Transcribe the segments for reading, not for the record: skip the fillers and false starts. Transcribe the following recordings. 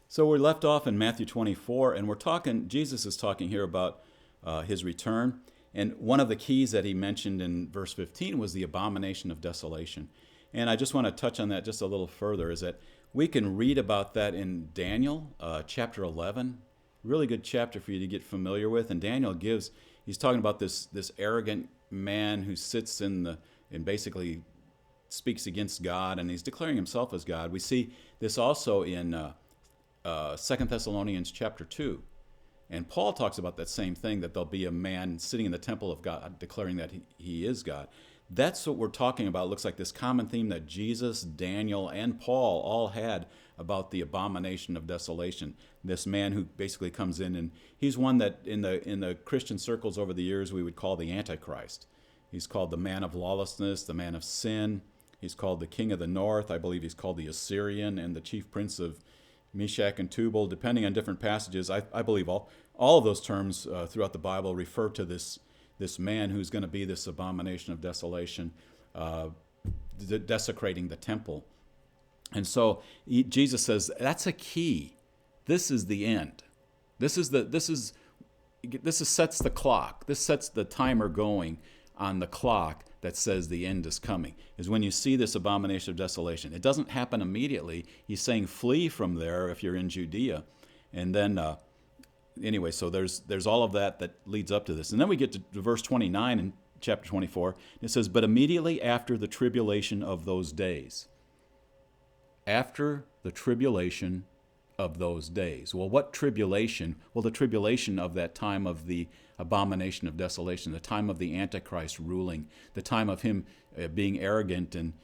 So we're left off in Matthew 24, and Jesus is talking here about his return. And one of the keys that he mentioned in verse 15 was the abomination of desolation. And I just want to touch on that just a little further, is that we can read about that in Daniel chapter 11. Really good chapter for you to get familiar with. And he's talking about this arrogant man who sits and basically speaks against God, and he's declaring himself as God. We see this also in 2 Thessalonians chapter 2. And Paul talks about that same thing, that there'll be a man sitting in the temple of God declaring that he is God. That's what we're talking about. It looks like this common theme that Jesus, Daniel, and Paul all had about the abomination of desolation. This man who basically comes in, and he's one that in the Christian circles over the years we would call the Antichrist. He's called the man of lawlessness, the man of sin. He's called the king of the north. I believe he's called the Assyrian and the chief prince of Meshach and Tubal, depending on different passages. I believe all of those terms throughout the Bible refer to this man who's going to be this abomination of desolation, desecrating the temple. And so Jesus says that's a key. This is the end. This sets the clock. This sets the timer going on the clock that says the end is coming, is when you see this abomination of desolation. It doesn't happen immediately. He's saying flee from there if you're in Judea. And then, anyway, so there's all of that leads up to this. And then we get to verse 29 in chapter 24. It says, but immediately after the tribulation of those days. After the tribulation of those days. Well, what tribulation? Well, the tribulation of that time of the abomination of desolation, the time of the Antichrist ruling, the time of him being arrogant and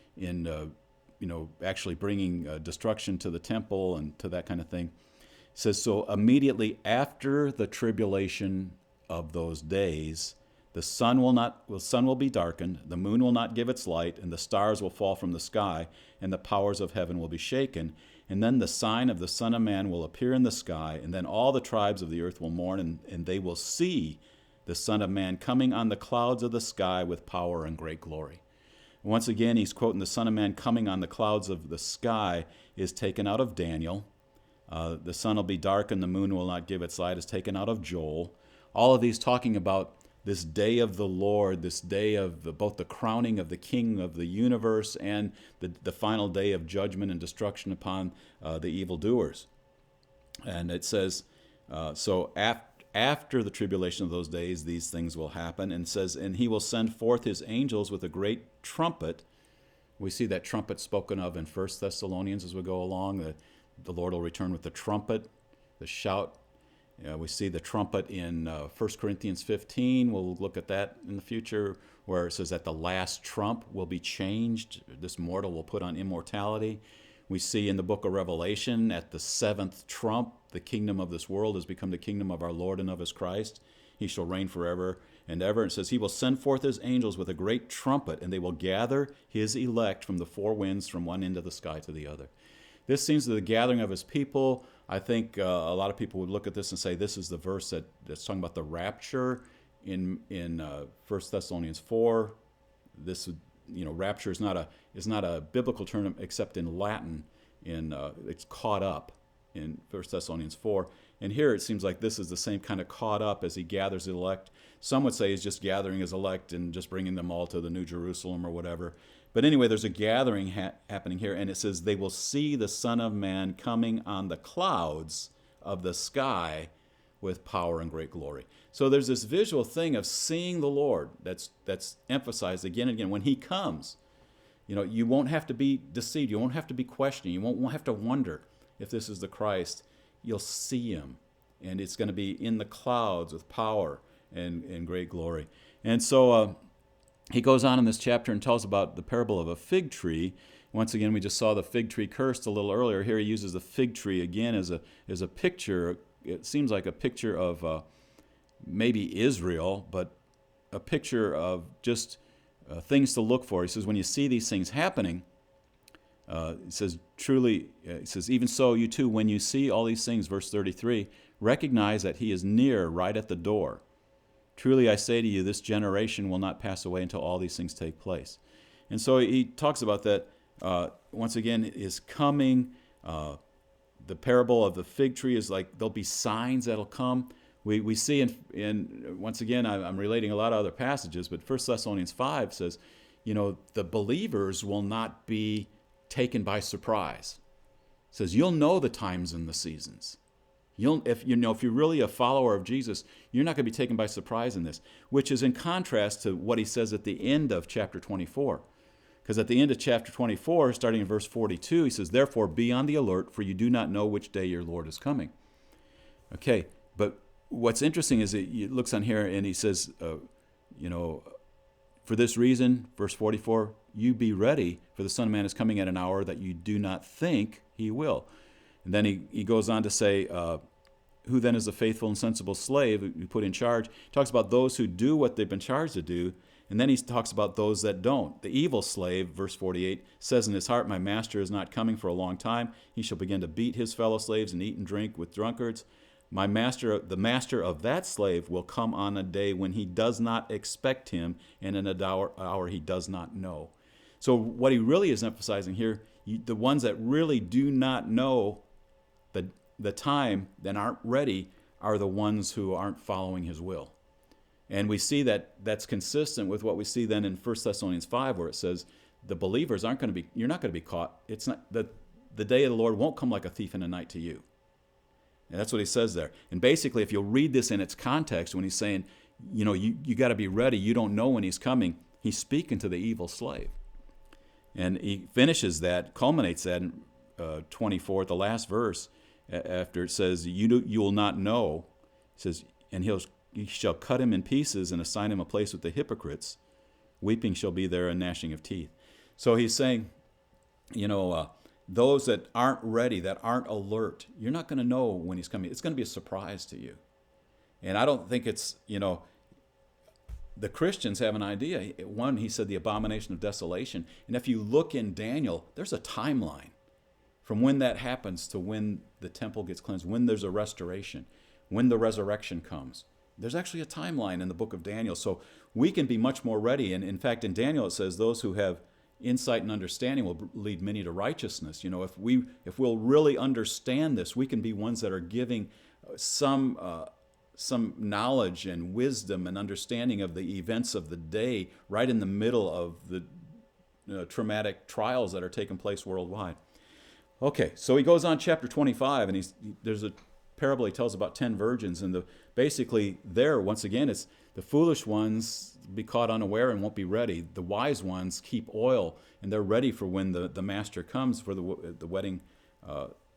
actually bringing destruction to the temple and to that kind of thing. It says, so immediately after the tribulation of those days, the sun will be darkened, the moon will not give its light, and the stars will fall from the sky, and the powers of heaven will be shaken. And then the sign of the Son of Man will appear in the sky, and then all the tribes of the earth will mourn, and they will see the Son of Man coming on the clouds of the sky with power and great glory. Once again, he's quoting the Son of Man coming on the clouds of the sky is taken out of Daniel. The sun will be darkened, the moon will not give its light is taken out of Joel. All of these talking about this day of the Lord, this day of both the crowning of the King of the universe and the final day of judgment and destruction upon the evildoers. And it says, so after the tribulation of those days, these things will happen. And it says, and he will send forth his angels with a great trumpet. We see that trumpet spoken of in 1 Thessalonians as we go along. The Lord will return with the trumpet, the shout. We see the trumpet in 1 Corinthians 15. We'll look at that in the future, where it says that the last trump will be changed. This mortal will put on immortality. We see in the book of Revelation, at the seventh trump, the kingdom of this world has become the kingdom of our Lord and of his Christ. He shall reign forever and ever. It says, he will send forth his angels with a great trumpet, and they will gather his elect from the four winds, from one end of the sky to the other. This seems to be the gathering of his people. I think a lot of people would look at this and say this is the verse that's talking about the rapture in 1 Thessalonians 4. This, rapture is not a biblical term except in Latin. It's caught up in 1 Thessalonians 4. And here it seems like this is the same kind of caught up as he gathers the elect. Some would say he's just gathering his elect and just bringing them all to the New Jerusalem or whatever. But anyway, there's a gathering happening here, and it says they will see the Son of Man coming on the clouds of the sky with power and great glory. So there's this visual thing of seeing the Lord that's emphasized again and again. When he comes, you won't have to be deceived. You won't have to be questioning. You won't have to wonder if this is the Christ. You'll see him, and it's going to be in the clouds with power and great glory. And so he goes on in this chapter and tells about the parable of a fig tree. Once again, we just saw the fig tree cursed a little earlier. Here he uses the fig tree again as a picture. It seems like a picture of maybe Israel, but a picture of just things to look for. He says, when you see these things happening, he says, truly, he says, even so, you too, when you see all these things, verse 33, recognize that he is near, right at the door. Truly I say to you, this generation will not pass away until all these things take place. And so he talks about that, once again, is coming, The parable of the fig tree is like there'll be signs that'll come. We see in once again, I'm relating a lot of other passages, but 1 Thessalonians 5 says, the believers will not be taken by surprise. It says you'll know the times and the seasons. If you're really a follower of Jesus, you're not going to be taken by surprise in this, which is in contrast to what he says at the end of chapter 24. Because at the end of chapter 24, starting in verse 42, he says, "Therefore be on the alert, for you do not know which day your Lord is coming." Okay, but what's interesting is he looks on here and he says, "For this reason," verse 44, "you be ready, for the Son of Man is coming at an hour that you do not think he will." And then he goes on to say, "Who then is a faithful and sensible slave you put in charge?" He talks about those who do what they've been charged to do. And then he talks about those that don't. The evil slave, verse 48, says in his heart, "My master is not coming for a long time. He shall begin to beat his fellow slaves and eat and drink with drunkards. The master of that slave will come on a day when he does not expect him, and in an hour he does not know." So what he really is emphasizing here, the ones that really do not know the time, that aren't ready, are the ones who aren't following his will. And we see that that's consistent with what we see then in 1 Thessalonians 5, where it says the believers you're not going to be caught. It's not the day of the Lord won't come like a thief in the night to you. And that's what he says there. And basically, if you'll read this in its context, when he's saying, you got to be ready, you don't know when he's coming, he's speaking to the evil slave. And he finishes that, culminates that in 24, the last verse, after it says, you will not know. He says, "And he shall cut him in pieces and assign him a place with the hypocrites. Weeping shall be there and gnashing of teeth." So he's saying, those that aren't ready, that aren't alert, you're not going to know when he's coming. It's going to be a surprise to you. And I don't think it's, the Christians have an idea. One, he said the abomination of desolation. And if you look in Daniel, there's a timeline from when that happens to when the temple gets cleansed, when there's a restoration, when the resurrection comes. There's actually a timeline in the book of Daniel. So we can be much more ready. And in fact, in Daniel, it says those who have insight and understanding will lead many to righteousness. If we'll really understand this, we can be ones that are giving some knowledge and wisdom and understanding of the events of the day right in the middle of the traumatic trials that are taking place worldwide. Okay, so he goes on chapter 25, and there's a parable he tells about 10 virgins, and basically there, once again, it's the foolish ones be caught unaware and won't be ready. The wise ones keep oil, and they're ready for when the master comes, for the wedding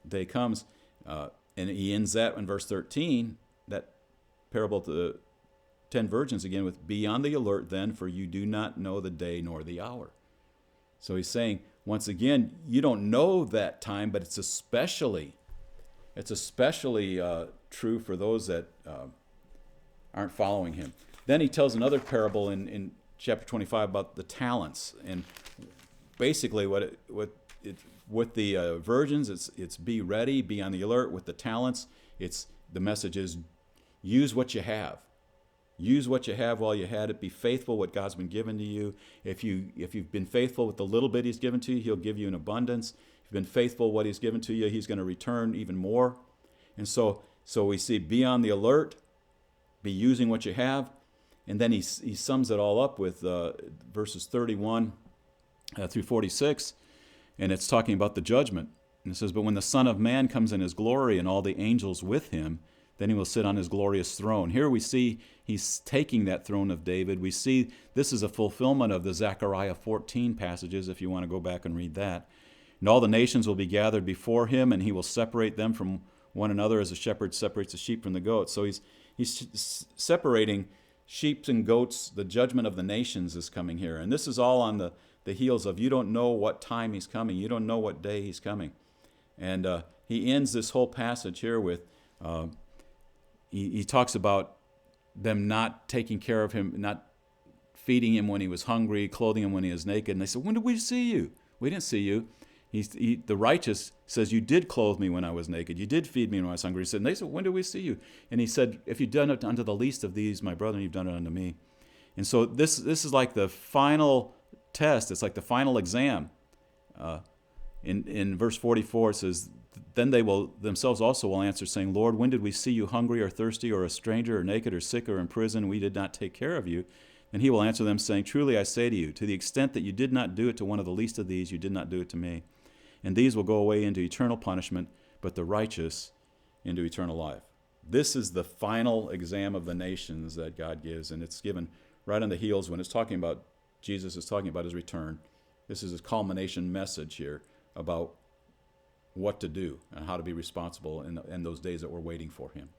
day comes. And he ends that in verse 13, that parable to the 10 virgins again with, "Be on the alert then, for you do not know the day nor the hour." So he's saying, once again, you don't know that time, but it's especially true for those that aren't following him. Then he tells another parable in chapter 25 about the talents, and basically with the virgins, it's be ready, be on the alert. With the talents, the message is use what you have. Use what you have while you had it. Be faithful what God's been given to you. If you've been faithful with the little bit he's given to you, he'll give you in abundance. If you've been faithful what he's given to you, he's going to return even more. And so we see be on the alert, be using what you have. And then he sums it all up with verses 31 through 46. And it's talking about the judgment. And it says, "But when the Son of Man comes in his glory and all the angels with him, then he will sit on his glorious throne." Here we see he's taking that throne of David. We see this is a fulfillment of the Zechariah 14 passages, if you want to go back and read that. "And all the nations will be gathered before him, and he will separate them from one another as a shepherd separates the sheep from the goats." So he's separating sheep and goats. The judgment of the nations is coming here. And this is all on the heels of you don't know what time he's coming. You don't know what day he's coming. And he ends this whole passage here with, he talks about them not taking care of him, not feeding him when he was hungry, clothing him when he was naked. And they said, "When did we see you?" "We didn't see you." The righteous says, "You did clothe me when I was naked. You did feed me when I was hungry." He said, and they said, "When did we see you?" And he said, "If you've done it unto the least of these, my brethren, you've done it unto me." And so this is like the final test. It's like the final exam. In verse 44, it says, Then they will themselves also will answer, saying, Lord, when did we see you hungry or thirsty or a stranger or naked or sick or in prison? We did not take care of you. And he will answer them, saying, truly I say to you, to the extent that you did not do it to one of the least of these, you did not do it to me. And these will go away into eternal punishment, but the righteous into eternal life. This is the final exam of the nations that God gives, and it's given right on the heels when it's talking about, Jesus is talking about his return. This is his culmination message here about what to do and how to be responsible in those days that we're waiting for him.